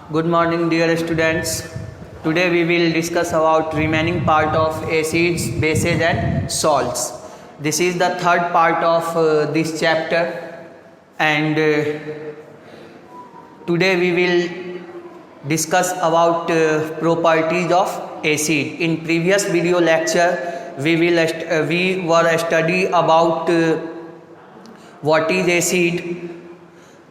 Good morning, dear students. Today we will discuss about remaining part of acids, bases and salts. This is the third part of this chapter, and today we will discuss about properties of acid. In previous video lecture we were study about what is acid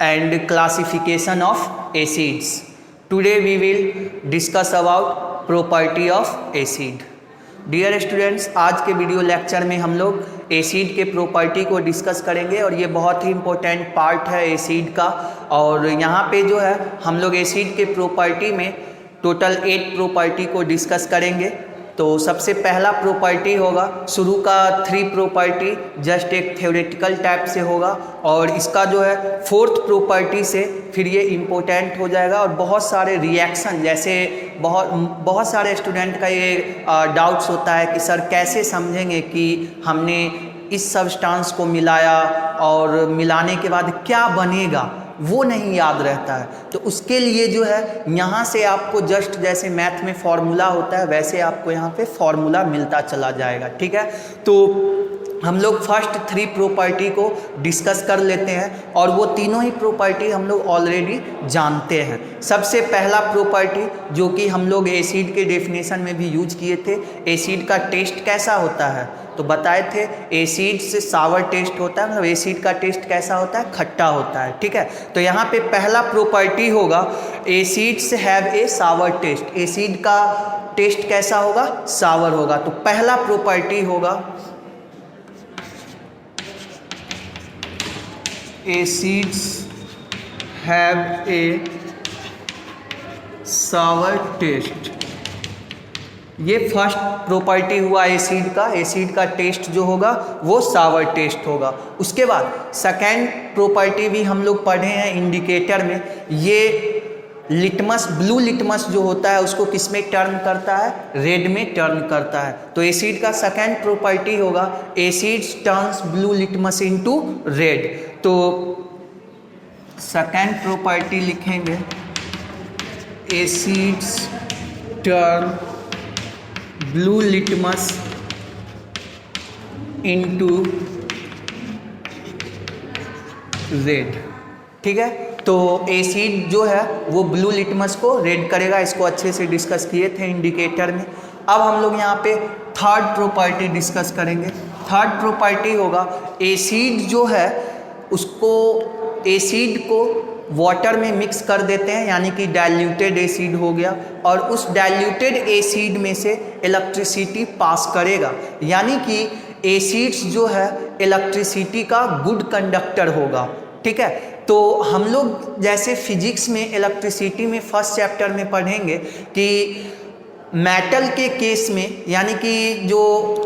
and classification of acids. Today we will discuss about property of acid. Dear students, आज के video lecture में हम लोग acid के property को discuss करेंगे और ये बहुत ही इम्पोर्टेंट पार्ट है एसिड का। और यहाँ पे जो है हम लोग एसिड के प्रॉपर्टी में टोटल 8 प्रॉपर्टी को डिस्कस करेंगे। तो सबसे पहला प्रॉपर्टी होगा, शुरू का 3 प्रॉपर्टी जस्ट एक थ्योरेटिकल टाइप से होगा और इसका जो है 4th प्रॉपर्टी से फिर ये इम्पोर्टेंट हो जाएगा। और बहुत सारे रिएक्शन, जैसे बहुत सारे स्टूडेंट का ये डाउट्स होता है कि सर कैसे समझेंगे कि हमने इस सब्सटेंस को मिलाया और मिलाने के बाद क्या बनेगा, वो नहीं याद रहता है। तो उसके लिए जो है यहाँ से आपको जस्ट जैसे मैथ में फॉर्मूला होता है वैसे आपको यहाँ पे फॉर्मूला मिलता चला जाएगा। ठीक है, तो हम लोग फर्स्ट 3 प्रॉपर्टी को डिस्कस कर लेते हैं और वो तीनों ही प्रॉपर्टी हम लोग ऑलरेडी जानते हैं। सबसे पहला प्रॉपर्टी जो कि हम लोग एसिड के डेफिनेशन में भी यूज किए थे, एसिड का टेस्ट कैसा होता है, तो बताए थे एसिड से सावर टेस्ट होता है, मतलब एसिड का टेस्ट कैसा होता है, खट्टा होता है। ठीक है, तो यहाँ पे पहला प्रॉपर्टी होगा acids have a sour taste. Acid का टेस्ट कैसा होगा, सावर होगा। तो पहला प्रॉपर्टी होगा acids have a sour taste. ये फर्स्ट प्रॉपर्टी हुआ एसिड का। एसिड का टेस्ट जो होगा वो सावर टेस्ट होगा। उसके बाद सेकेंड प्रॉपर्टी भी हम लोग पढ़े हैं इंडिकेटर में। ये लिटमस, ब्लू लिटमस जो होता है उसको किस में टर्न करता है, रेड में टर्न करता है। तो एसिड का सेकेंड प्रॉपर्टी होगा acids turns blue litmus into red. तो सेकेंड प्रॉपर्टी लिखेंगे acids turn blue litmus into red. ठीक है, तो एसिड जो है वो ब्लू लिटमस को रेड करेगा। इसको अच्छे से डिस्कस किए थे इंडिकेटर में। अब हम लोग यहाँ पे थर्ड प्रॉपर्टी डिस्कस करेंगे। थर्ड प्रॉपर्टी होगा एसिड जो है उसको, एसिड को वाटर में मिक्स कर देते हैं, यानी कि डाइल्यूटेड एसिड हो गया, और उस डाइल्यूटेड एसिड में से इलेक्ट्रिसिटी पास करेगा, यानी कि एसिड्स जो है इलेक्ट्रिसिटी का गुड कंडक्टर होगा। ठीक है, तो हम लोग जैसे फिजिक्स में इलेक्ट्रिसिटी में फर्स्ट चैप्टर में पढ़ेंगे कि मेटल के केस में, यानी कि जो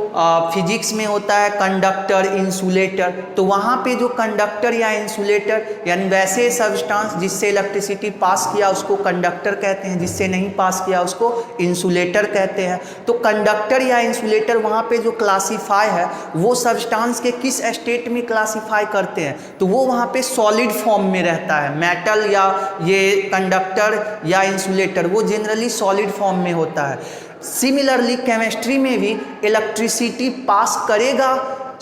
फिजिक्स में होता है कंडक्टर, इंसुलेटर, तो वहाँ पे जो कंडक्टर या इंसुलेटर यानी वैसे सब्सटेंस जिससे इलेक्ट्रिसिटी पास किया उसको कंडक्टर कहते हैं, जिससे नहीं पास किया उसको इंसुलेटर कहते हैं। तो कंडक्टर या इंसुलेटर वहाँ पे जो क्लासीफाई है वो सब्सटेंस के किस स्टेट में क्लासीफाई करते हैं, तो वो वहाँ पे सॉलिड फॉर्म में रहता है। मेटल या ये कंडक्टर या इंसुलेटर वो जनरली सॉलिड फॉर्म में होता है। सिमिलरली केमिस्ट्री में भी इलेक्ट्रिसिटी पास करेगा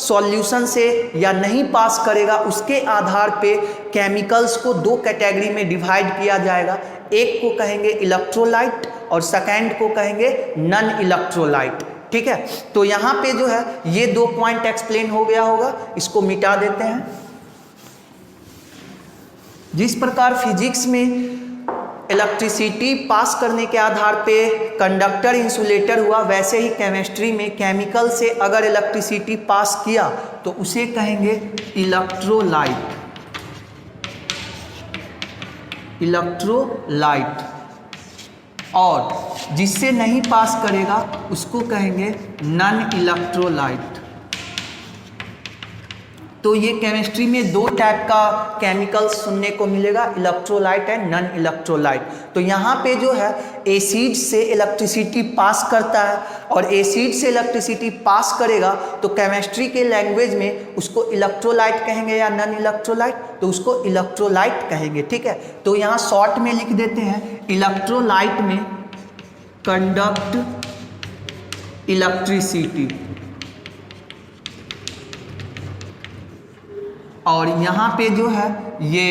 सॉल्यूशन से या नहीं पास करेगा, उसके आधार पे केमिकल्स को 2 कैटेगरी में डिवाइड किया जाएगा। एक को कहेंगे इलेक्ट्रोलाइट और सेकेंड को कहेंगे नॉन इलेक्ट्रोलाइट। ठीक है, तो यहाँ पे जो है ये 2 पॉइंट एक्सप्लेन हो गया होगा, इसको मिटा देते हैं। जिस प्रकार फिजिक्स में इलेक्ट्रिसिटी पास करने के आधार पे कंडक्टर इंसुलेटर हुआ, वैसे ही केमिस्ट्री में केमिकल से अगर इलेक्ट्रिसिटी पास किया तो उसे कहेंगे इलेक्ट्रोलाइट। इलेक्ट्रोलाइट, और जिससे नहीं पास करेगा उसको कहेंगे नॉन इलेक्ट्रोलाइट। तो ये केमिस्ट्री में दो टाइप का केमिकल्स सुनने को मिलेगा, इलेक्ट्रोलाइट एंड नॉन इलेक्ट्रोलाइट। तो यहाँ पे जो है एसिड से इलेक्ट्रिसिटी पास करता है, और एसिड से इलेक्ट्रिसिटी पास करेगा तो केमिस्ट्री के लैंग्वेज में उसको इलेक्ट्रोलाइट कहेंगे या नॉन इलेक्ट्रोलाइट, तो उसको इलेक्ट्रोलाइट कहेंगे। ठीक है, तो यहाँ शॉर्ट में लिख देते हैं, इलेक्ट्रोलाइट में कंडक्ट इलेक्ट्रिसिटी, और यहाँ पे जो है ये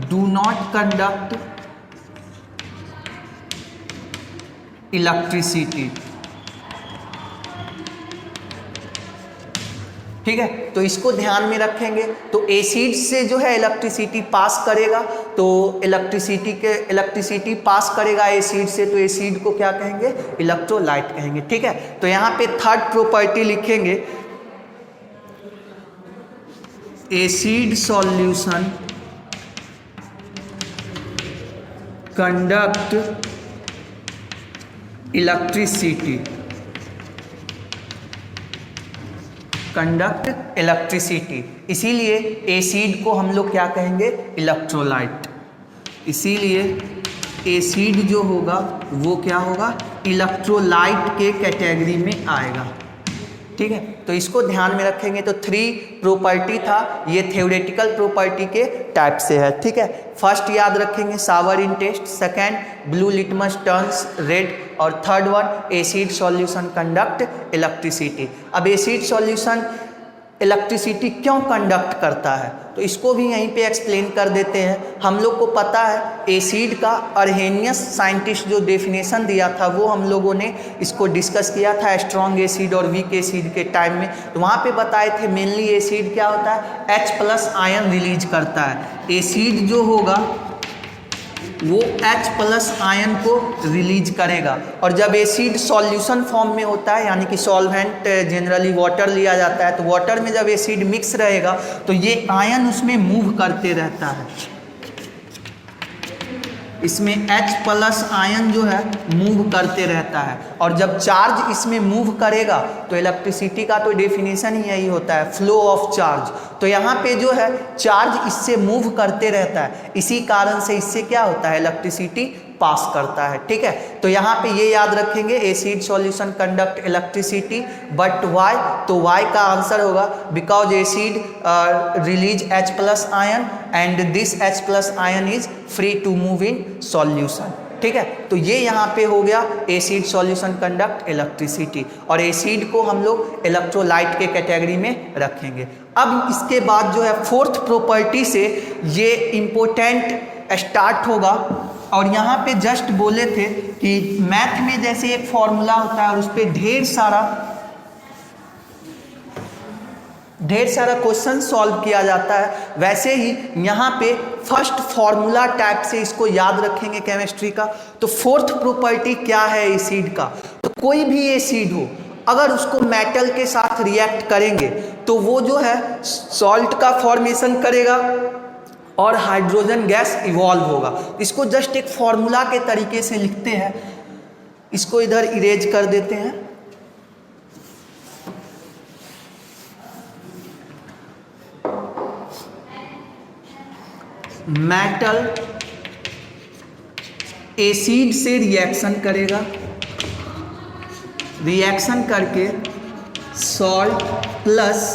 डू नॉट कंडक्ट इलेक्ट्रिसिटी। ठीक है, तो इसको ध्यान में रखेंगे। तो एसिड से जो है इलेक्ट्रिसिटी पास करेगा, तो इलेक्ट्रिसिटी पास करेगा एसिड से, तो एसिड को क्या कहेंगे, इलेक्ट्रोलाइट कहेंगे। ठीक है, तो यहाँ पे थर्ड प्रॉपर्टी लिखेंगे, acid solution conduct electricity, conduct electricity, इसीलिए एसिड को हम लोग क्या कहेंगे, इलेक्ट्रोलाइट। इसीलिए एसिड जो होगा वो क्या होगा, इलेक्ट्रोलाइट के कैटेगरी में आएगा। ठीक है, तो इसको ध्यान में रखेंगे। तो 3 प्रॉपर्टी था, ये थ्योरेटिकल प्रॉपर्टी के टाइप से है। ठीक है, फर्स्ट याद रखेंगे sour in taste, second blue litmus turns red, और third one acid solution conduct electricity. अब एसिड सॉल्यूशन इलेक्ट्रिसिटी क्यों कंडक्ट करता है, तो इसको भी यहीं पे एक्सप्लेन कर देते हैं। हम लोग को पता है एसिड का अर्हेनियस साइंटिस्ट जो डेफिनेशन दिया था वो हम लोगों ने इसको डिस्कस किया था स्ट्रॉन्ग एसिड और वीक एसिड के टाइम में। तो वहाँ पे बताए थे मेनली एसिड क्या होता है, H+ आयन रिलीज करता है। एसिड जो होगा वो H+ आयन को रिलीज करेगा, और जब एसिड सॉल्यूशन फॉर्म में होता है, यानी कि सॉल्वेंट जनरली वाटर लिया जाता है, तो वाटर में जब एसिड मिक्स रहेगा तो ये आयन उसमें मूव करते रहता है, इसमें H+ आयन जो है मूव करते रहता है। और जब चार्ज इसमें मूव करेगा तो इलेक्ट्रिसिटी का तो डेफिनेशन ही यही होता है, फ्लो ऑफ चार्ज। तो यहाँ पे जो है चार्ज इससे मूव करते रहता है, इसी कारण से इससे क्या होता है, इलेक्ट्रिसिटी पास करता है। ठीक है, तो यहाँ पे ये याद रखेंगे, acid solution conduct electricity, but why, तो वाई का आंसर होगा because acid release H+ ion and this H+ ion is free to move in solution. ठीक है, तो ये यहाँ पे हो गया एसिड सॉल्यूशन कंडक्ट इलेक्ट्रिसिटी, और एसिड को हम लोग इलेक्ट्रोलाइट के कैटेगरी में रखेंगे। अब इसके बाद जो है फोर्थ प्रॉपर्टी से ये इम्पोर्टेंट स्टार्ट होगा, और यहाँ पे जस्ट बोले थे कि मैथ में जैसे एक फॉर्मूला होता है और उस पर ढेर सारा क्वेश्चन सॉल्व किया जाता है, वैसे ही यहाँ पे फर्स्ट फॉर्मूला टाइप से इसको याद रखेंगे केमिस्ट्री का। तो फोर्थ प्रॉपर्टी क्या है एसिड का, तो कोई भी एसिड हो अगर उसको मेटल के साथ रिएक्ट करेंगे तो वो जो है सॉल्ट का फॉर्मेशन करेगा और हाइड्रोजन गैस इवॉल्व होगा। इसको जस्ट एक फॉर्मूला के तरीके से लिखते हैं, इसको इधर इरेज कर देते हैं। मेटल एसिड से रिएक्शन करेगा, रिएक्शन करके salt plus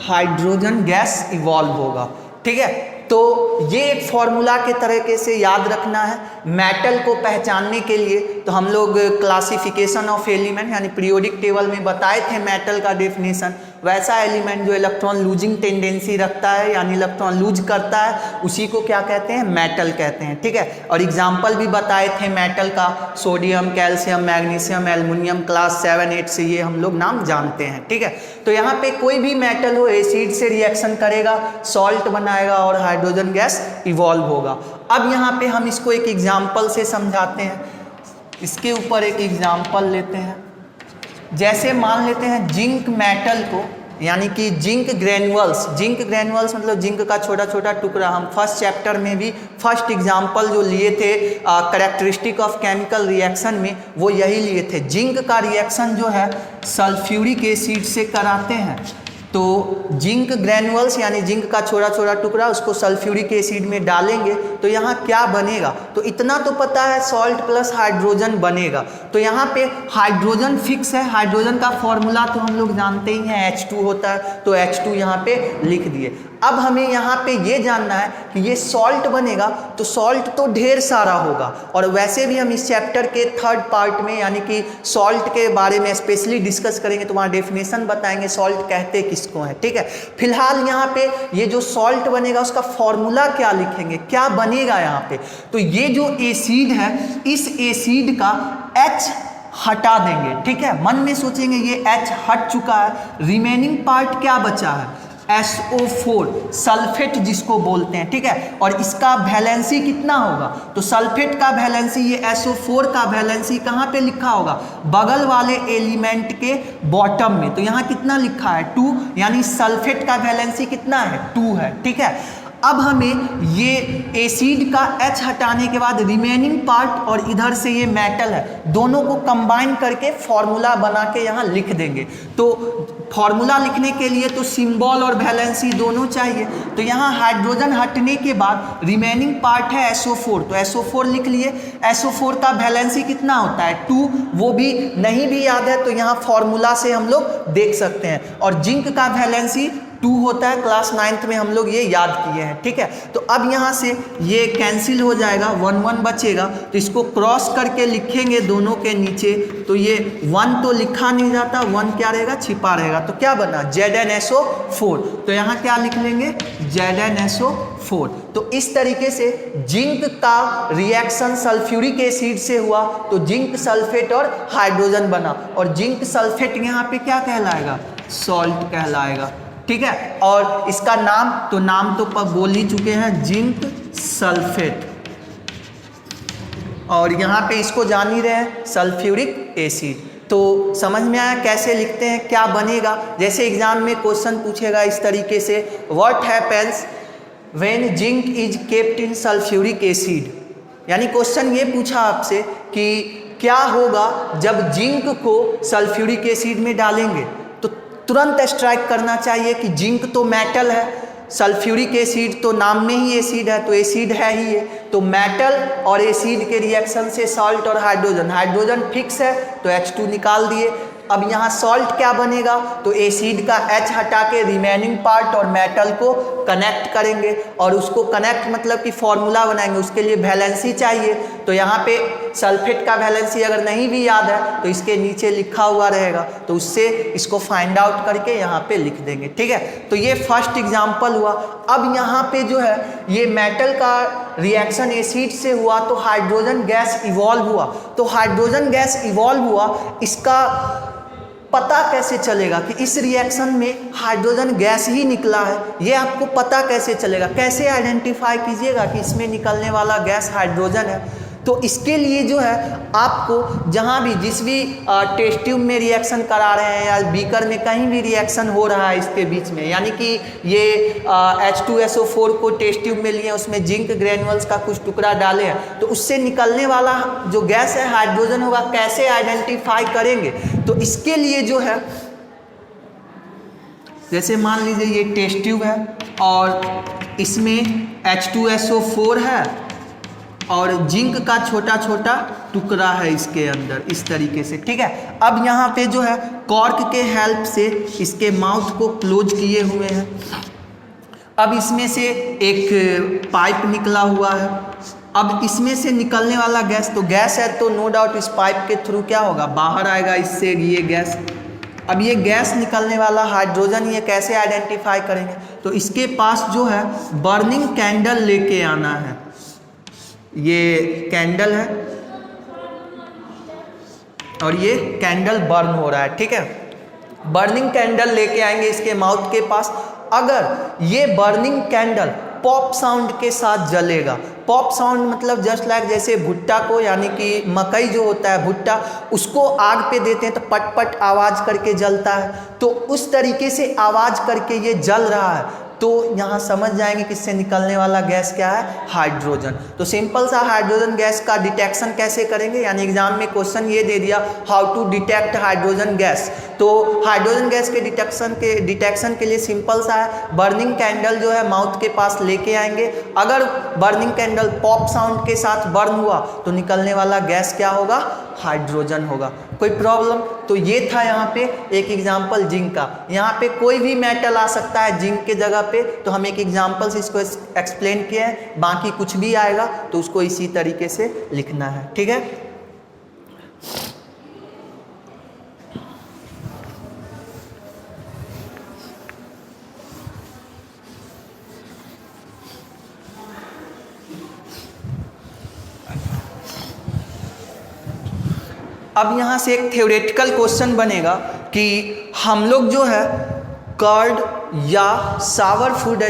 hydrogen gas evolve होगा। ठीक है, तो ये एक फॉर्मूला के तरीके से याद रखना है। मेटल को पहचानने के लिए तो हम लोग क्लासिफिकेशन ऑफ एलिमेंट यानी पीरियोडिक टेबल में बताए थे मेटल का डेफिनेशन, वैसा एलिमेंट जो इलेक्ट्रॉन लूजिंग टेंडेंसी रखता है यानी इलेक्ट्रॉन लूज करता है उसी को क्या कहते हैं, मेटल कहते हैं। ठीक है, और एग्जाम्पल भी बताए थे मेटल का, sodium, calcium, magnesium, aluminium, class 7, 8 से ये हम लोग नाम जानते हैं। ठीक है, तो यहाँ पे कोई भी मेटल हो एसिड से रिएक्शन करेगा, सॉल्ट बनाएगा और हाइड्रोजन गैस इवॉल्व होगा। अब यहाँ पे हम इसको एक एग्जाम्पल से समझाते हैं, इसके ऊपर एक एग्जाम्पल लेते हैं। जैसे मान लेते हैं जिंक मेटल को यानी कि जिंक ग्रैनुअल्स मतलब जिंक का छोटा छोटा टुकड़ा। हम फर्स्ट चैप्टर में भी फर्स्ट एग्जाम्पल जो लिए थे कैरेक्टरिस्टिक ऑफ केमिकल रिएक्शन में, वो यही लिए थे। जिंक का रिएक्शन जो है सल्फ्यूरिक एसिड से कराते हैं, तो जिंक ग्रैनुअल्स यानी जिंक का छोटा छोटा टुकड़ा उसको सल्फ्यूरिक एसिड में डालेंगे तो यहाँ क्या बनेगा, तो इतना तो पता है सॉल्ट प्लस हाइड्रोजन बनेगा। तो यहाँ पे हाइड्रोजन फिक्स है, हाइड्रोजन का फॉर्मूला तो हम लोग जानते ही हैं H2 होता है, तो H2 यहाँ पे लिख दिए। अब हमें यहाँ पे ये जानना है कि ये सॉल्ट बनेगा तो सॉल्ट तो ढेर सारा होगा, और वैसे भी हम इस चैप्टर के थर्ड पार्ट में यानी कि सॉल्ट के बारे में स्पेशली डिस्कस करेंगे, तो वहाँ डेफिनेशन बताएंगे सॉल्ट कहते किसको हैं, ठीक है। फिलहाल यहाँ पे ये जो सॉल्ट बनेगा उसका फॉर्मूला क्या लिखेंगे, क्या बनेगा यहाँ पे, तो ये जो एसिड है इस एसिड का H हटा देंगे, ठीक है। मन में सोचेंगे ये H हट चुका है, रिमेनिंग पार्ट क्या बचा है, SO4 सल्फेट जिसको बोलते हैं, ठीक है। और इसका वैलेंसी कितना होगा, तो सल्फेट का वैलेंसी, ये SO4 का वैलेंसी कहाँ पे लिखा होगा, बगल वाले एलिमेंट के बॉटम में। तो यहाँ कितना लिखा है 2, यानी सल्फेट का वैलेंसी कितना है 2 है, ठीक है। अब हमें ये एसिड का H हटाने के बाद रिमेनिंग पार्ट और इधर से ये मेटल है, दोनों को कंबाइन करके फॉर्मूला बना के यहाँ लिख देंगे। तो फॉर्मूला लिखने के लिए तो सिंबल और वैलेंसी दोनों चाहिए, तो यहाँ हाइड्रोजन हटने के बाद रिमेनिंग पार्ट है SO4, तो SO4 लिख लिए। SO4 का वैलेंसी कितना होता है 2, वो भी नहीं भी याद है तो यहाँ फॉर्मूला से हम लोग देख सकते हैं। और जिंक का वैलेंसी 2 होता है, क्लास 9th में हम लोग ये याद किए हैं, ठीक है। तो अब यहाँ से ये कैंसिल हो जाएगा, 1 1 बचेगा, तो इसको क्रॉस करके लिखेंगे दोनों के नीचे, तो ये 1 तो लिखा नहीं जाता, 1 क्या रहेगा छिपा रहेगा, तो क्या बना ZnSO4, तो यहाँ क्या लिख लेंगे ZnSO4। तो इस तरीके से जिंक का रिएक्शन सल्फ्यूरिक एसिड से हुआ तो जिंक सल्फेट और हाइड्रोजन बना, और जिंक सल्फेट यहाँ पे क्या कहलाएगा, सॉल्ट कहलाएगा, ठीक है। और इसका नाम तो बोल ही चुके हैं, जिंक सल्फेट, और यहाँ पे इसको जान ही रहे हैं सल्फ्यूरिक एसिड। तो समझ में आया कैसे लिखते हैं, क्या बनेगा। जैसे एग्जाम में क्वेश्चन पूछेगा इस तरीके से, what happens when zinc is kept in sulphuric acid, यानी क्वेश्चन ये पूछा आपसे कि क्या होगा जब जिंक को सल्फ्यूरिक एसिड में डालेंगे, तो तुरंत स्ट्राइक करना चाहिए कि जिंक तो मेटल है, सल्फ्यूरिक एसिड तो नाम में ही एसिड है, तो एसिड है ही ये, तो मेटल और एसिड के रिएक्शन से सॉल्ट और हाइड्रोजन फिक्स है, तो H2 निकाल दिए। अब यहाँ सॉल्ट क्या बनेगा, तो एसिड का H हटा के रिमेनिंग पार्ट और मेटल को कनेक्ट करेंगे, और उसको कनेक्ट मतलब कि फॉर्मूला बनाएंगे, उसके लिए वैलेंसी चाहिए। तो यहाँ पे सल्फेट का वैलेंसी अगर नहीं भी याद है तो इसके नीचे लिखा हुआ रहेगा, तो उससे इसको फाइंड आउट करके यहाँ पे लिख देंगे, ठीक है। तो ये फर्स्ट एग्जाम्पल हुआ। अब यहाँ पे जो है ये मेटल का रिएक्शन एसिड से हुआ तो हाइड्रोजन गैस इवॉल्व हुआ, तो हाइड्रोजन गैस इवॉल्व हुआ, इसका पता कैसे चलेगा कि इस रिएक्शन में हाइड्रोजन गैस ही निकला है, ये आपको पता कैसे चलेगा, कैसे आइडेंटिफाई कीजिएगा कि इसमें निकलने वाला गैस हाइड्रोजन है। तो इसके लिए जो है आपको जहाँ भी जिस भी टेस्ट ट्यूब में रिएक्शन करा रहे हैं या बीकर में कहीं भी रिएक्शन हो रहा है इसके बीच में, यानी कि ये H2SO4 को टेस्ट ट्यूब में लिए, उसमें जिंक ग्रैनुअल्स का कुछ टुकड़ा डाले हैं, तो उससे निकलने वाला जो गैस है हाइड्रोजन होगा, कैसे आइडेंटिफाई करेंगे। तो इसके लिए जो है जैसे मान लीजिए ये टेस्ट ट्यूब है और इसमें H2SO4 है और जिंक का छोटा छोटा टुकड़ा है इसके अंदर इस तरीके से, ठीक है। अब यहाँ पे जो है कॉर्क के हेल्प से इसके माउथ को क्लोज किए हुए हैं। अब इसमें से एक पाइप निकला हुआ है, अब इसमें से निकलने वाला गैस, तो गैस है तो नो डाउट इस पाइप के थ्रू क्या होगा, बाहर आएगा इससे ये गैस। अब ये गैस निकलने वाला हाइड्रोजन, ये कैसे आइडेंटिफाई करेंगे, तो इसके पास जो है बर्निंग कैंडल लेके आना है। ये कैंडल है और ये कैंडल बर्न हो रहा है, ठीक है। बर्निंग कैंडल लेके आएंगे इसके माउथ के पास। अगर ये बर्निंग कैंडल पॉप साउंड के साथ जलेगा। पॉप साउंड मतलब जस्ट लाइक जैसे भुट्टा को, यानी कि मकई जो होता है भुट्टा, उसको आग पे देते हैं तो पट पट आवाज़ करके जलता है, तो उस तरीके से आवाज़ करके ये जल रहा है। तो यहाँ समझ जाएंगे कि इससे निकलने वाला गैस क्या है, हाइड्रोजन। तो सिंपल सा हाइड्रोजन गैस का डिटेक्शन कैसे करेंगे, यानी एग्जाम में क्वेश्चन ये दे दिया how to detect hydrogen gas. तो हाइड्रोजन गैस के डिटेक्शन के लिए सिंपल सा है, बर्निंग कैंडल जो है माउथ के पास लेके आएंगे। अगर बर्निंग कैंडल पॉप साउंड के साथ बर्न हुआ तो निकलने वाला गैस क्या होगा, हाइड्रोजन होगा। कोई प्रॉब्लम? तो ये था यहाँ पे एक एग्जाम्पल जिंक का। यहाँ पे कोई भी मेटल आ सकता है जिंक के जगह पे, तो हम एक एग्जाम्पल से इसको एक्सप्लेन किए हैं, बाकी कुछ भी आएगा तो उसको इसी तरीके से लिखना है, ठीक है। अब यहाँ से एक थ्योरेटिकल क्वेश्चन बनेगा कि हम लोग जो है कर्ड या सावर फूड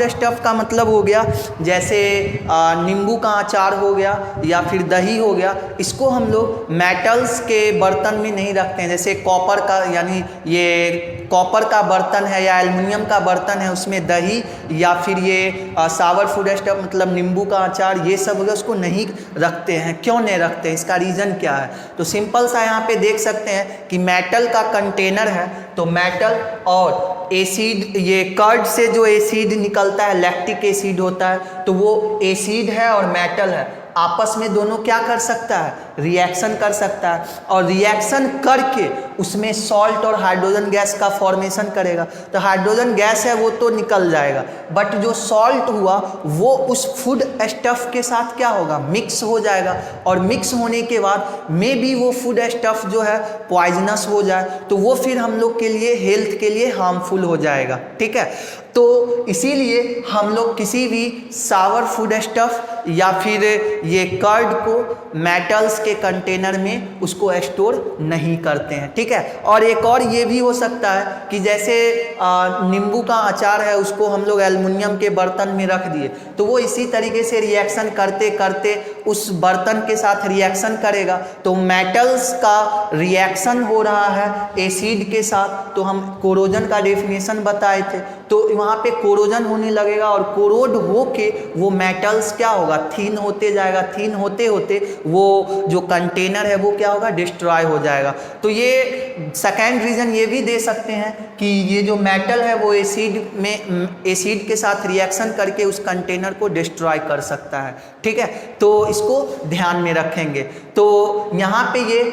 स्टफ़ का मतलब हो गया जैसे नींबू का अचार हो गया या फिर दही हो गया, इसको हम लोग मेटल्स के बर्तन में नहीं रखते हैं। जैसे कॉपर का, यानी ये कॉपर का बर्तन है या एल्युमिनियम का बर्तन है, उसमें दही या फिर ये सावर फूड स्टफ़ मतलब नींबू का अचार, ये सब वगैरह उसको नहीं रखते हैं। क्यों नहीं रखते हैं, इसका रीज़न क्या है? तो सिंपल सा यहाँ पे देख सकते हैं कि मेटल का कंटेनर है, तो मेटल और एसिड, ये कर्ड से जो एसिड निकलता है लैक्टिक एसिड होता है, तो वो एसिड है और मेटल है, आपस में दोनों क्या कर सकता है, रिएक्शन कर सकता है, और रिएक्शन करके उसमें सॉल्ट और हाइड्रोजन गैस का फॉर्मेशन करेगा। तो हाइड्रोजन गैस है वो तो निकल जाएगा, बट जो सॉल्ट हुआ वो उस फूड स्टफ़ के साथ क्या होगा, मिक्स हो जाएगा, और मिक्स होने के बाद मे बी वो फूड स्टफ़ जो है पॉइजनस हो जाए, तो वो फिर हम लोग के लिए हेल्थ के लिए हार्मफुल हो जाएगा, ठीक है। तो इसीलिए हम लोग किसी भी सावर फूड स्टफ़ या फिर ये कर्ड को मेटल्स के कंटेनर में उसको स्टोर नहीं करते हैं, ठीक है। और एक और ये भी हो सकता है कि जैसे नींबू का अचार है, उसको हम लोग एल्युमिनियम के बर्तन में रख दिए, तो वो इसी तरीके से रिएक्शन करते करते उस बर्तन के साथ रिएक्शन करेगा, तो मेटल्स का रिएक्शन हो रहा है एसिड के साथ। तो हम कोरोजन का डेफिनेशन बताए थे, तो वहाँ पे कोरोजन होने लगेगा और कोरोड होके वो मेटल्स क्या होगा, थीन होते जाएगा, थीन होते होते वो जो कंटेनर है वो क्या होगा, डिस्ट्रॉय हो जाएगा। तो ये सेकेंड रीज़न ये भी दे सकते हैं कि ये जो मेटल है वो एसिड के साथ रिएक्शन करके उस कंटेनर को डिस्ट्रॉय कर सकता है, ठीक है। तो इसको ध्यान में रखेंगे। तो यहाँ पे ये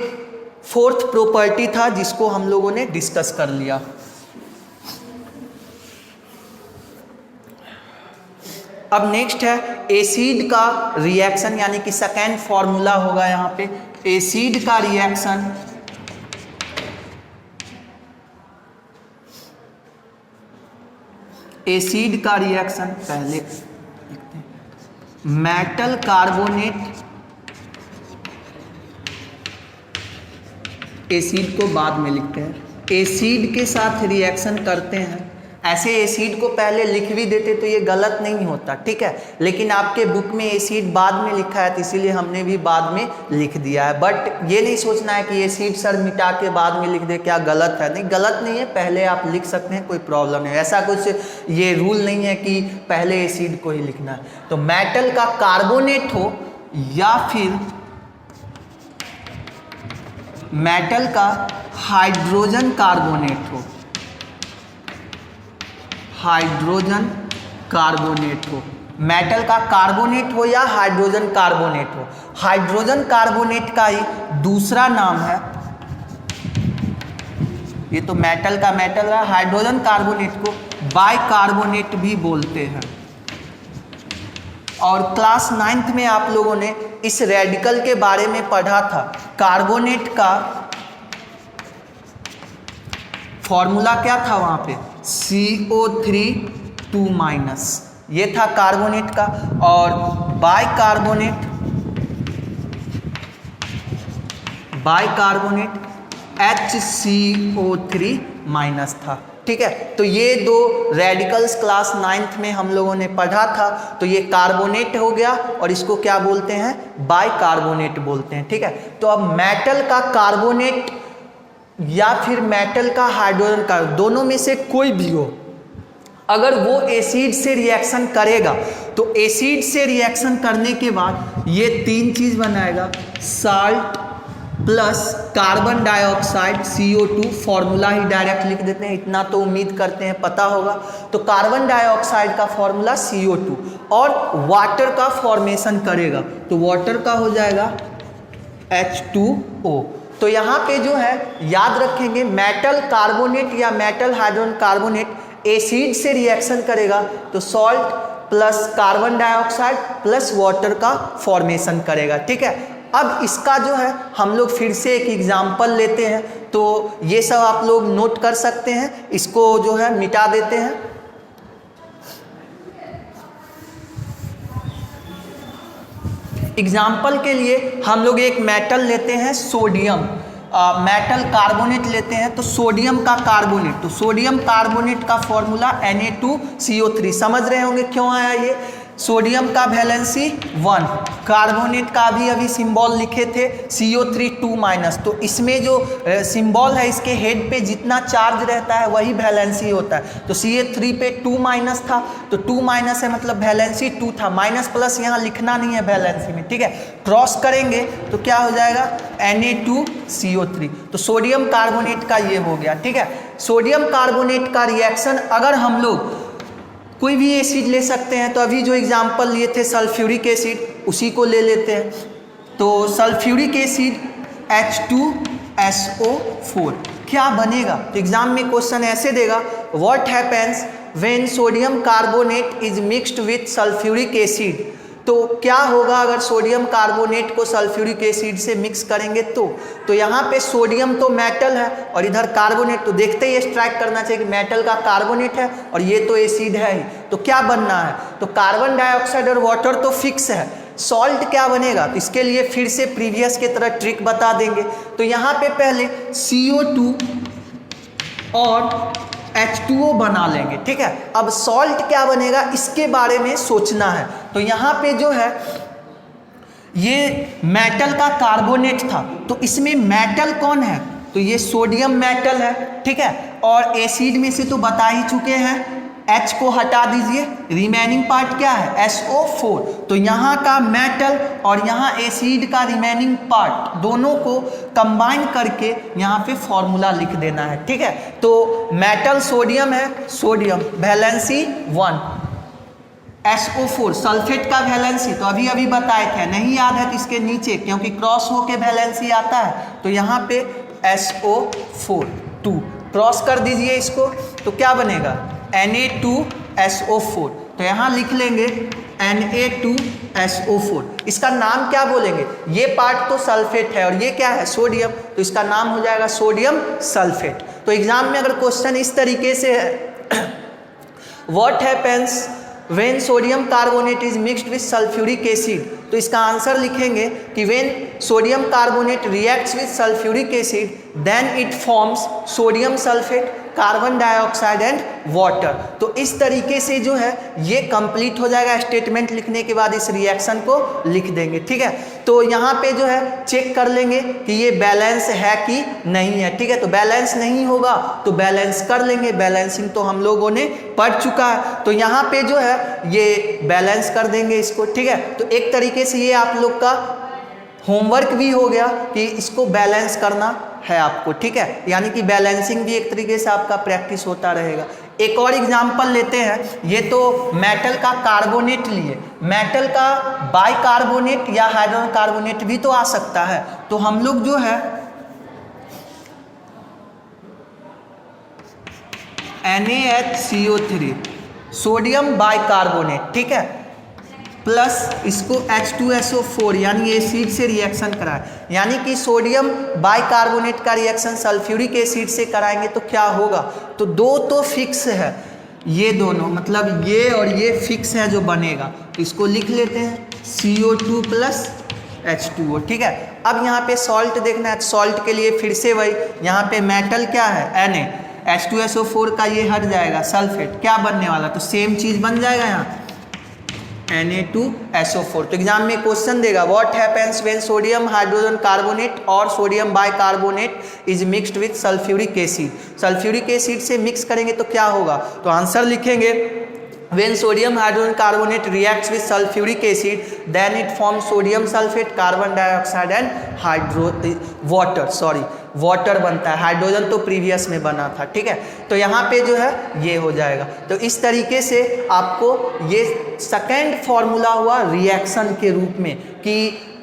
फोर्थ प्रॉपर्टी था जिसको हम लोगों ने डिस्कस कर लिया। अब नेक्स्ट है एसिड का रिएक्शन, यानी कि सेकेंड फॉर्मूला होगा यहाँ पे एसिड का रिएक्शन। एसिड का रिएक्शन पहले लिखते हैं, मेटल कार्बोनेट, एसिड को बाद में लिखते हैं, एसिड के साथ रिएक्शन करते हैं। ऐसे एसिड को पहले लिख भी देते तो ये गलत नहीं होता, ठीक है, लेकिन आपके बुक में एसिड बाद में लिखा है तो इसीलिए हमने भी बाद में लिख दिया है। बट ये नहीं सोचना है कि एसिड सर मिटा के बाद में लिख दे, क्या गलत है? नहीं, गलत नहीं है, पहले आप लिख सकते हैं, कोई प्रॉब्लम नहीं। ऐसा कुछ ये रूल नहीं है कि पहले एसिड को ही लिखना है। तो मेटल का कार्बोनेट हो या फिर मेटल का हाइड्रोजन कार्बोनेट हो, हाइड्रोजन कार्बोनेट हो, मेटल का कार्बोनेट हो या हाइड्रोजन कार्बोनेट हो। हाइड्रोजन कार्बोनेट का ही दूसरा नाम है, ये तो मेटल का मेटल है, हाइड्रोजन कार्बोनेट को बाइकार्बोनेट भी बोलते हैं। और क्लास 9th में आप लोगों ने इस रेडिकल के बारे में पढ़ा था। कार्बोनेट का फॉर्मूला क्या था वहाँ पे, CO3 ये था कार्बोनेट का, और बाइकार्बोनेट HCO3 था, ठीक है। तो ये दो रेडिकल्स क्लास 9th में हम लोगों ने पढ़ा था। तो ये कार्बोनेट हो गया और इसको क्या बोलते हैं, बाइकार्बोनेट बोलते हैं, ठीक है। तो अब मेटल का कार्बोनेट या फिर मेटल का हाइड्रोजन का, दोनों में से कोई भी हो, अगर वो एसिड से रिएक्शन करेगा तो एसिड से रिएक्शन करने के बाद ये तीन चीज बनाएगा, salt plus carbon dioxide CO2, formula ही डायरेक्ट लिख देते हैं, इतना तो उम्मीद करते हैं पता होगा। तो कार्बन डाइऑक्साइड का फॉर्मूला CO2 और वाटर का फॉर्मेशन करेगा, तो वाटर का हो जाएगा H2O। तो यहाँ पे जो है याद रखेंगे, मेटल कार्बोनेट या मेटल हाइड्रोजन कार्बोनेट एसिड से रिएक्शन करेगा तो salt plus carbon dioxide plus water का फॉर्मेशन करेगा, ठीक है। अब इसका जो है हम लोग फिर से एक एग्जाम्पल लेते हैं, तो ये सब आप लोग नोट कर सकते हैं, इसको जो है मिटा देते हैं। एग्जाम्पल के लिए हम लोग एक मेटल लेते हैं सोडियम, मेटल कार्बोनेट लेते हैं, तो सोडियम का कार्बोनेट, तो सोडियम कार्बोनेट का फॉर्मूला Na2CO3। समझ रहे होंगे क्यों आया ये, सोडियम का वैलेंसी 1, कार्बोनेट का अभी सिंबल लिखे थे CO3 2-, तो इसमें जो सिंबल है इसके हेड पे जितना चार्ज रहता है वही वैलेंसी होता है। तो CH3 पे 2- था, तो 2- है मतलब वैलेंसी 2 था, माइनस प्लस यहाँ लिखना नहीं है वैलेंसी में, ठीक है। क्रॉस करेंगे तो क्या हो जाएगा Na2CO3। तो सोडियम कार्बोनेट का ये हो गया, ठीक है। सोडियम कार्बोनेट का रिएक्शन अगर हम लोग कोई भी एसिड ले सकते हैं, तो अभी जो एग्जाम्पल लिए थे सल्फ्यूरिक एसिड, उसी को ले लेते हैं। तो सल्फ्यूरिक एसिड H2SO4 क्या बनेगा, तो एग्जाम में क्वेश्चन ऐसे देगा, what happens when sodium carbonate is mixed with sulphuric acid. तो क्या होगा अगर सोडियम कार्बोनेट को सल्फ्यूरिक एसिड से मिक्स करेंगे तो यहाँ पे सोडियम तो मेटल है और इधर कार्बोनेट, तो देखते ही स्ट्राइक करना चाहिए कि मेटल का कार्बोनेट है और ये तो एसिड है ही, तो क्या बनना है, तो कार्बन डाइऑक्साइड और वाटर तो फिक्स है, सॉल्ट क्या बनेगा, तो इसके लिए फिर से प्रीवियस के तरह ट्रिक बता देंगे। तो यहाँ पे पहले CO2 और H2O बना लेंगे, ठीक है। अब सॉल्ट क्या बनेगा इसके बारे में सोचना है। तो यहाँ पे जो है ये मेटल का कार्बोनेट था, तो इसमें मेटल कौन है, तो ये सोडियम मेटल है, ठीक है। और एसिड में से तो बता ही चुके हैं, H को हटा दीजिए, रिमेनिंग पार्ट क्या है SO4। तो यहाँ का मेटल और यहाँ एसिड का रिमेनिंग पार्ट दोनों को कंबाइन करके यहाँ पे फॉर्मूला लिख देना है, ठीक है। तो मेटल सोडियम है, सोडियम वैलेंसी 1, SO4 सल्फेट का वैलेंसी तो अभी बताए थे, नहीं याद है तो इसके नीचे, क्योंकि क्रॉस होके वैलेंसी आता है, तो यहाँ पे SO4 2 क्रॉस कर दीजिए इसको, तो क्या बनेगा Na2SO4। तो यहाँ लिख लेंगे Na2SO4। इसका नाम क्या बोलेंगे, ये पार्ट तो सल्फेट है और ये क्या है सोडियम, तो इसका नाम हो जाएगा सोडियम सल्फेट। तो एग्जाम में अगर क्वेश्चन इस तरीके से है, what happens when sodium carbonate is mixed with sulphuric acid, तो इसका आंसर लिखेंगे कि when sodium carbonate reacts with sulphuric acid then it forms sodium sulphate, carbon dioxide and water. तो इस तरीके से जो है ये कंप्लीट हो जाएगा, स्टेटमेंट लिखने के बाद इस रिएक्शन को लिख देंगे, ठीक है। तो यहाँ पे जो है चेक कर लेंगे कि ये बैलेंस है कि नहीं है, ठीक है। तो बैलेंस नहीं होगा तो बैलेंस कर लेंगे, बैलेंसिंग तो हम लोगों ने पढ़ चुका है। तो यहाँ पे जो है ये बैलेंस कर देंगे इसको, ठीक है। तो एक तरीके से ये आप लोग का होमवर्क भी हो गया कि इसको बैलेंस करना है आपको, ठीक है। यानी कि बैलेंसिंग भी एक तरीके से आपका प्रैक्टिस होता रहेगा। एक और एग्जांपल लेते हैं, ये तो मेटल का कार्बोनेट लिए, मेटल का बाइकार्बोनेट या हाइड्रोजन कार्बोनेट भी तो आ सकता है। तो हम लोग जो है NaHCO3 सोडियम बाइकार्बोनेट, ठीक है, प्लस इसको H2SO4 यानी एसिड से रिएक्शन कराए, यानी कि सोडियम बाइकार्बोनेट का रिएक्शन सल्फ्यूरिक एसिड से कराएंगे तो क्या होगा, तो दो तो फिक्स है, ये दोनों मतलब ये और ये फिक्स है जो बनेगा, तो इसको लिख लेते हैं CO2 प्लस H2O, ठीक है। अब यहाँ पे सॉल्ट देखना है, सॉल्ट के लिए फिर से वही, यहाँ पे मेटल क्या है H2SO4 का ये हट जाएगा सल्फेट, क्या बनने वाला, तो सेम चीज बन जाएगा यहाँ Na2SO4। तो एग्जाम में क्वेश्चन देगा what happens when sodium hydrogen carbonate और sodium bicarbonate is mixed with sulphuric acid. Sulphuric acid से मिक्स करेंगे तो क्या होगा, तो आंसर लिखेंगे when sodium hydrogen carbonate reacts with sulfuric acid then it forms sodium sulfate, carbon dioxide and water बनता है। हाइड्रोजन तो प्रीवियस में बना था, ठीक है। तो यहाँ पे जो है ये हो जाएगा। तो इस तरीके से आपको ये सेकेंड फॉर्मूला हुआ रिएक्शन के रूप में कि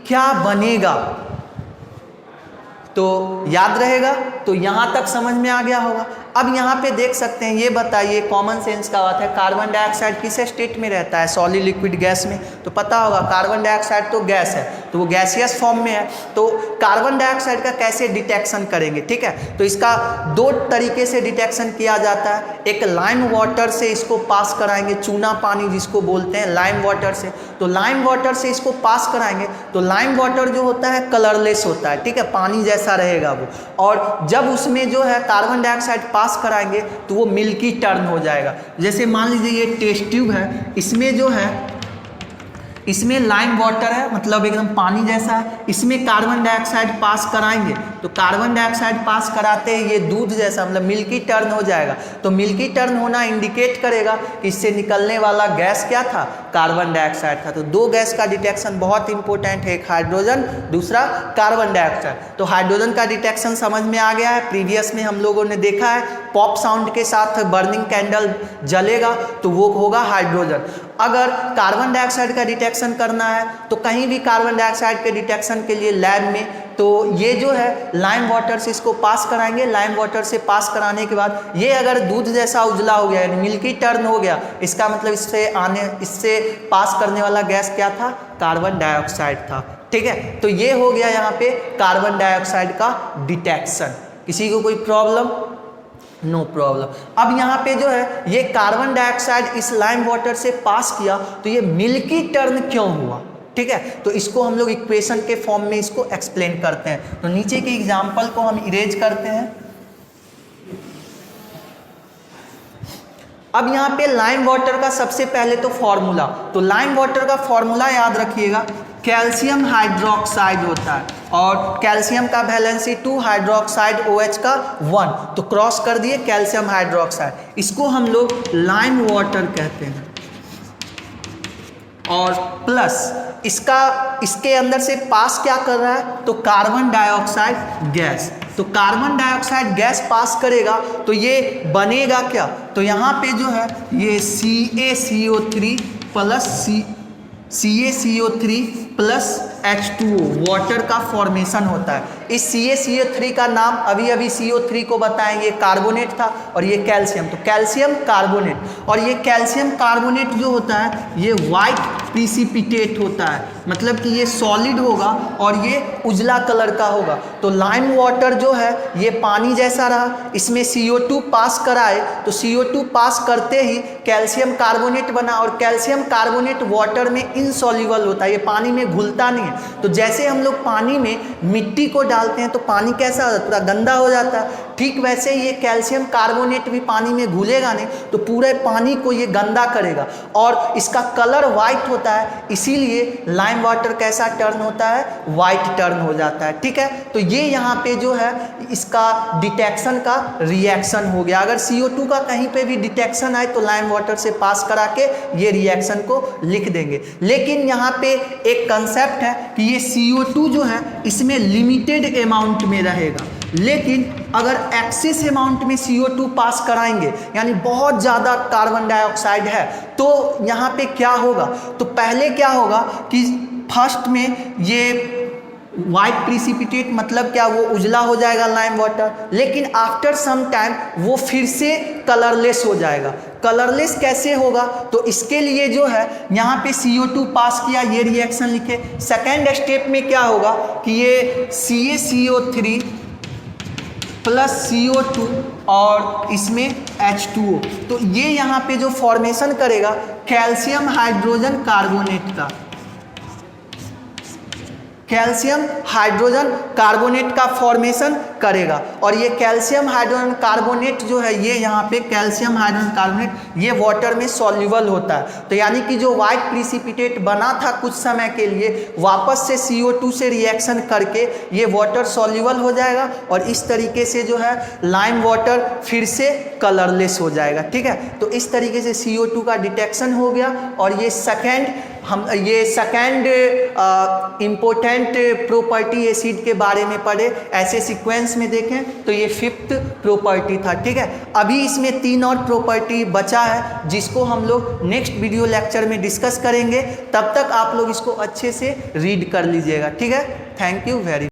क्या बनेगा, तो याद रहेगा। तो यहाँ तक समझ में आ गया होगा। अब यहाँ पे देख सकते हैं, ये बताइए कॉमन सेंस का बात है, कार्बन डाइऑक्साइड किस स्टेट में रहता है, सॉलिड लिक्विड गैस में। तो पता होगा कार्बन डाइऑक्साइड तो गैस है, तो वो गैसियस फॉर्म में है। तो कार्बन डाइऑक्साइड का कैसे डिटेक्शन करेंगे, ठीक है। तो इसका दो तरीके से डिटेक्शन किया जाता है। एक लाइम वाटर से इसको पास कराएंगे, चूना पानी जिसको बोलते हैं, लाइम वाटर से। तो लाइम वाटर से इसको पास कराएंगे तो लाइम वाटर जो होता है कलरलेस होता है, ठीक है, पानी जैसा रहेगा वो। और जब उसमें जो है कार्बन डाइऑक्साइड पास कराएंगे तो वो मिल्की टर्न हो जाएगा। जैसे मान लीजिए ये टेस्ट ट्यूब है, इसमें जो है इसमें लाइम वाटर है, मतलब एकदम पानी जैसा है, इसमें कार्बन डाइऑक्साइड पास कराएंगे तो कार्बन डाइऑक्साइड पास कराते ही ये दूध जैसा मतलब मिल्की टर्न हो जाएगा। तो मिल्की टर्न होना इंडिकेट करेगा कि इससे निकलने वाला गैस क्या था, कार्बन डाइऑक्साइड था। तो दो गैस का डिटेक्शन बहुत इंपॉर्टेंट है, एक हाइड्रोजन, दूसरा कार्बन डाइऑक्साइड। तो हाइड्रोजन का डिटेक्शन समझ में आ गया है, प्रीवियस में हम लोगों ने देखा है, पॉप साउंड के साथ बर्निंग कैंडल जलेगा तो वो होगा हाइड्रोजन। अगर कार्बन डाइऑक्साइड का डिटेक्शन करना है तो कहीं भी कार्बन डाइऑक्साइड के डिटेक्शन के लिए लैब में, तो ये जो है लाइम वाटर से इसको पास कराएंगे। लाइम वाटर से पास कराने के बाद ये अगर दूध जैसा उजला हो गया, मिल्की टर्न हो गया, इसका मतलब इससे पास करने वाला गैस क्या था, कार्बन डाइऑक्साइड था, ठीक है। तो ये हो गया यहाँ पे कार्बन डाइऑक्साइड का डिटेक्शन। किसी को कोई प्रॉब्लम, नो प्रॉब्लम। अब यहाँ पे जो है ये कार्बन डाइऑक्साइड इस लाइम वाटर से पास किया तो ये मिल्की टर्न क्यों हुआ, ठीक है। तो इसको हम लोग इक्वेशन के फॉर्म में इसको एक्सप्लेन करते हैं। तो नीचे के एग्जाम्पल को हम इरेज करते हैं। अब यहाँ पे लाइम वाटर का सबसे पहले तो फॉर्मूला, तो लाइम वाटर का फॉर्मूला याद रखिएगा, कैल्शियम हाइड्रोक्साइड होता है और कैल्शियम का वैलेंसी 2, हाइड्रोक्साइड OH का 1, तो क्रॉस कर दिए कैल्शियम हाइड्रोक्साइड। इसको हम लोग लाइम वाटर कहते हैं और प्लस इसके अंदर से पास क्या कर रहा है, तो कार्बन डाइऑक्साइड गैस। तो कार्बन डाइऑक्साइड गैस पास करेगा तो ये बनेगा क्या, तो यहाँ पे जो है ये CaCO3 plus CaCO3 plus H2O water का फॉर्मेशन होता है। इस CaCO3 का नाम अभी CO3 को बताएंगे, कार्बोनेट था और ये कैल्शियम, तो कैल्शियम कार्बोनेट। और ये कैल्शियम कार्बोनेट जो होता है ये वाइट प्रिसिपिटेट होता है, मतलब कि ये सॉलिड होगा और ये उजला कलर का होगा। तो लाइम वाटर जो है ये पानी जैसा रहा, इसमें CO2 पास कराए तो CO2 पास करते ही कैल्शियम कार्बोनेट बना और कैल्शियम कार्बोनेट वाटर में इनसॉल्युबल होता है, ये पानी में घुलता नहीं है। तो जैसे हम लोग पानी में मिट्टी को डालते हैं तो पानी कैसा होता है, पूरा गंदा हो जाता है, ठीक वैसे ये कैल्शियम कार्बोनेट भी पानी में घुलेगा नहीं तो पूरे पानी को ये गंदा करेगा और इसका कलर वाइट होता है, इसीलिए लाइम वाटर कैसा टर्न होता है, वाइट टर्न हो जाता है, ठीक है। तो ये यहाँ पे जो है इसका डिटेक्शन का रिएक्शन हो गया। अगर CO2 का कहीं पे भी डिटेक्शन आए तो लाइम वाटर से पास करा के ये रिएक्शन को लिख देंगे। लेकिन यहाँ पे एक कंसेप्ट है कि ये CO2 जो है इसमें लिमिटेड अमाउंट में रहेगा, लेकिन अगर एक्सेस अमाउंट में CO2 पास कराएंगे यानी बहुत ज़्यादा कार्बन डाइऑक्साइड है तो यहाँ पे क्या होगा, तो पहले क्या होगा कि फर्स्ट में ये वाइट प्रिसिपिटेट मतलब क्या, वो उजला हो जाएगा लाइम वाटर, लेकिन आफ्टर सम टाइम वो फिर से कलरलेस हो जाएगा। कलरलेस कैसे होगा, तो इसके लिए जो है यहाँ पे CO2 पास किया, ये रिएक्शन लिखे। सेकेंड स्टेप में क्या होगा कि ये CaCO3 प्लस CO2 और इसमें H2O, तो ये यहाँ पे जो फॉर्मेशन करेगा कैल्शियम हाइड्रोजन कार्बोनेट का, कैल्शियम हाइड्रोजन कार्बोनेट का फॉर्मेशन करेगा। और ये कैल्शियम हाइड्रोजन कार्बोनेट जो है, ये यहाँ पे कैल्शियम हाइड्रोजन कार्बोनेट ये वाटर में सॉल्युबल होता है। तो यानी कि जो वाइट प्रिसिपिटेट बना था कुछ समय के लिए, वापस से CO2 से रिएक्शन करके ये वाटर सॉल्युबल हो जाएगा और इस तरीके से जो है लाइम वाटर फिर से कलरलेस हो जाएगा। ठीक है, तो इस तरीके से CO2 का डिटेक्शन हो गया। और ये सेकेंड इम्पोर्टेंट प्रॉपर्टी एसिड के बारे में पढ़े, ऐसे सीक्वेंस में देखें तो ये 5th प्रॉपर्टी था। ठीक है, अभी इसमें 3 और प्रॉपर्टी बचा है जिसको हम लोग नेक्स्ट वीडियो लेक्चर में डिस्कस करेंगे। तब तक आप लोग इसको अच्छे से रीड कर लीजिएगा। ठीक है, थैंक यू वेरी